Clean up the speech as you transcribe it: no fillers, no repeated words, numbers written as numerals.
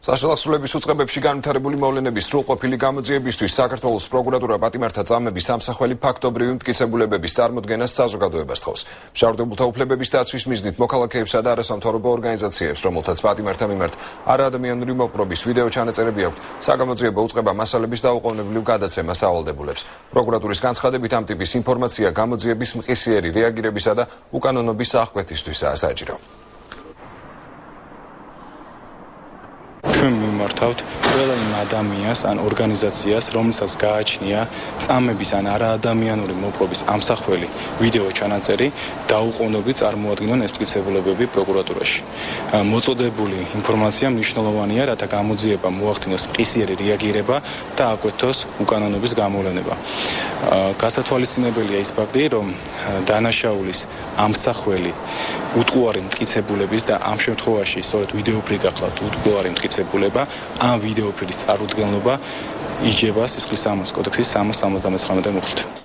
საშუალებლების უწყებებში განვითარებული მოვლენების სრულყოფილი გამოძიებისთვის საქართველოს პროკურატურა პატიმართა წამების სამსახველი ფაქტობრივი მტკიცებულებების წარმოდგენას საზოგადოებას თხოვს. მშავდებულთა უფლებების დაცვის მიზნით მოქალაქეებსა და არასამთავრობო ორგანიზაციებს, რომელთაც პატიმართა მიმართ არაადამიანური მოპყრობის ვიდეო ჩანაწერები აქვთ, საგამოძიებო უწყება მასალების დაუყოვნებლივ გადაცემას ავალდებულებს. პროკურატურის განცხადებით ამ ტიპის ინფორმაცია გამოძიების მყისიერი რეაგირებისა და უკანონობის აღკვეთისთვისაა საჭირო. ჩვენ მიმართავთ ყველა იმ ადამიანს ან ორგანიზაციას, რომელსაც გააჩნია წამების ან არაადამიანური მოპყრობის ამსახველი ვიდეო ჩანაწერი, დაუყოვნებლივ წარმოადგინონ ეს მტკიცებულებები პროკურატურაში. მოწოდებული ინფორმაცია მნიშვნელოვანია, რათა გამოძიება მოახდინოს მყისიერი რეაგირება და აკვეთოს უკანონობის გამოვლენება. გასათვალისწინებელია ის ფაქტი, რომ დანაშაულის ამსახველი უტყუარი მტკიცებულების და ამ შემთხვევაში სწორედ ვიდეოფილი გახლავთ უტყუარი მტკიცებულება, ამ ვიდეოფილის წარუდგენლობა იჯება სისხლის სამართლის კოდექსის 379 მუხლით.